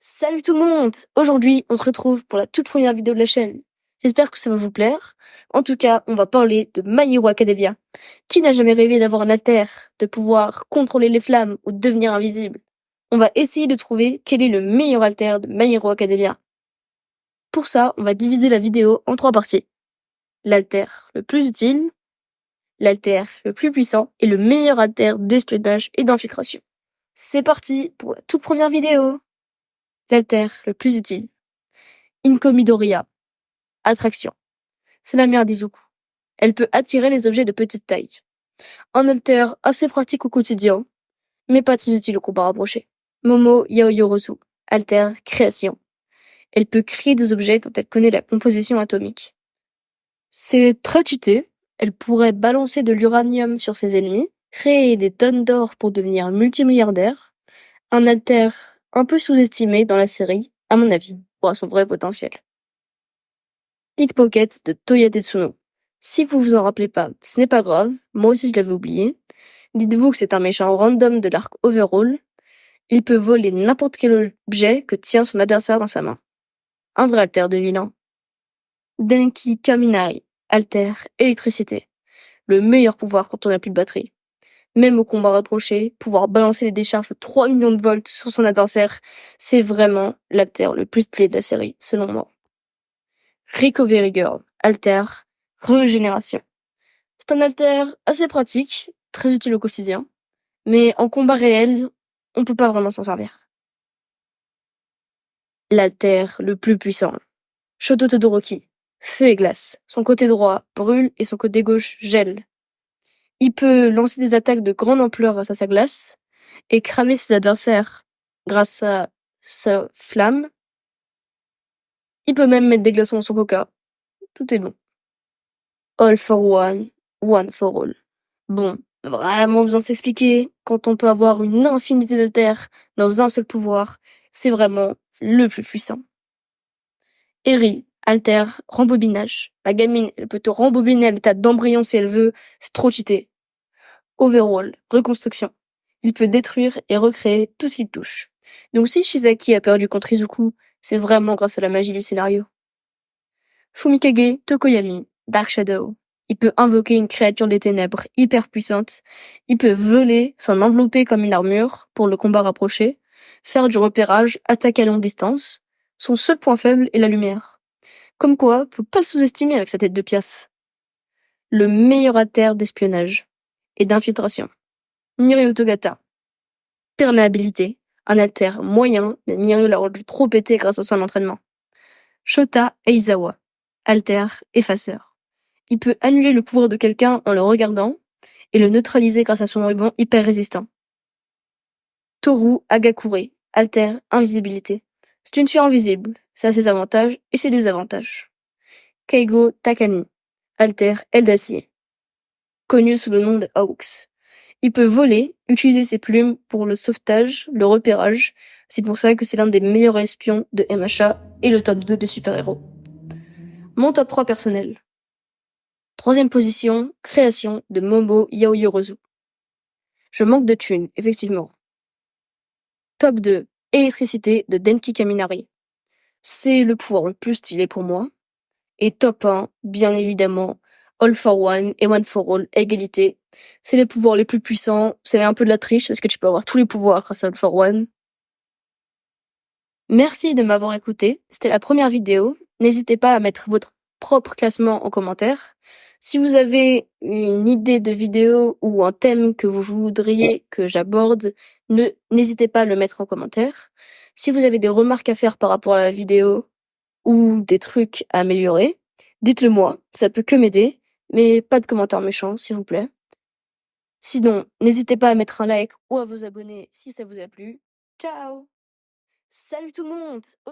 Salut tout le monde! Aujourd'hui, on se retrouve pour la toute première vidéo de la chaîne. J'espère que ça va vous plaire. En tout cas, on va parler de My Hero Academia. Qui n'a jamais rêvé d'avoir un alter, de pouvoir contrôler les flammes ou devenir invisible? On va essayer de trouver quel est le meilleur alter de My Hero Academia. Pour ça, on va diviser la vidéo en 3 parties. L'alter le plus utile, l'alter le plus puissant et le meilleur alter d'espionnage et d'infiltration. C'est parti pour la toute première vidéo! L'alter le plus utile. Inko Midoriya. Attraction. C'est la mère d'Izuku. Elle peut attirer les objets de petite taille. Un alter assez pratique au quotidien, mais pas très utile au combat rapproché. Momo Yaoyorozu. Alter création. Elle peut créer des objets dont elle connaît la composition atomique. C'est très cheaté. Elle pourrait balancer de l'uranium sur ses ennemis, créer des tonnes d'or pour devenir multimilliardaire. Un alter un peu sous-estimé dans la série, à mon avis, pour son vrai potentiel. Pickpocket de Toya Tetsuno. Si vous vous en rappelez pas, ce n'est pas grave, moi aussi je l'avais oublié. Dites-vous que c'est un méchant random de l'arc Overhaul. Il peut voler n'importe quel objet que tient son adversaire dans sa main. Un vrai alter de vilain. Denki Kaminari. Alter électricité. Le meilleur pouvoir quand on n'a plus de batterie. Même au combat rapproché, pouvoir balancer des décharges de 3 millions de volts sur son adversaire, c'est vraiment l'alter le plus stylé de la série, selon moi. Recovery Girl. Alter régénération. C'est un alter assez pratique, très utile au quotidien, mais en combat réel, on peut pas vraiment s'en servir. L'alter le plus puissant. Shoto Todoroki. Feu et glace. Son côté droit brûle et son côté gauche gèle. Il peut lancer des attaques de grande ampleur grâce à sa glace et cramer ses adversaires grâce à sa flamme. Il peut même mettre des glaçons dans son coca. Tout est bon. All for one, one for all. Bon, vraiment besoin de s'expliquer. Quand on peut avoir une infinité de terres dans un seul pouvoir, c'est vraiment le plus puissant. Eri, alter, rembobinage. La gamine, elle peut te rembobiner à l'état d'embryon si elle veut, c'est trop cheaté. Overall, reconstruction. Il peut détruire et recréer tout ce qu'il touche. Donc si Shizaki a perdu contre Izuku, c'est vraiment grâce à la magie du scénario. Fumikage Tokoyami, Dark Shadow. Il peut invoquer une créature des ténèbres hyper puissante. Il peut voler, s'en envelopper comme une armure pour le combat rapproché, faire du repérage, attaquer à longue distance. Son seul point faible est la lumière. Comme quoi, faut pas le sous-estimer avec sa tête de pièce. Le meilleur alter d'espionnage et d'infiltration. Mirio Togata. Perméabilité. Un alter moyen, mais Mirio l'a rendu trop pété grâce à son entraînement. Shota Eizawa. Alter effaceur. Il peut annuler le pouvoir de quelqu'un en le regardant et le neutraliser grâce à son ruban hyper résistant. Toru Agakure. Alter invisibilité. C'est une fille invisible. Ça a ses avantages et ses désavantages. Keigo Takani. Alter aile d'acier. Connu sous le nom de Hawks. Il peut voler, utiliser ses plumes pour le sauvetage, le repérage. C'est pour ça que c'est l'un des meilleurs espions de MHA et le top 2 des super-héros. Mon top 3 personnel. 3e position, création de Momo Yaoyorozu. Je manque de thunes, effectivement. Top 2, électricité de Denki Kaminari. C'est le pouvoir le plus stylé pour moi. Et top 1, bien évidemment, All for One et One for All, égalité. C'est les pouvoirs les plus puissants. C'est un peu de la triche parce que tu peux avoir tous les pouvoirs grâce à All for One. Merci de m'avoir écouté. C'était la première vidéo. N'hésitez pas à mettre votre propre classement en commentaire. Si vous avez une idée de vidéo ou un thème que vous voudriez que j'aborde, n'hésitez pas à le mettre en commentaire. Si vous avez des remarques à faire par rapport à la vidéo ou des trucs à améliorer, dites-le moi. Ça peut que m'aider, mais pas de commentaires méchants, s'il vous plaît. Sinon, n'hésitez pas à mettre un like ou à vous abonner si ça vous a plu. Ciao! Salut tout le monde!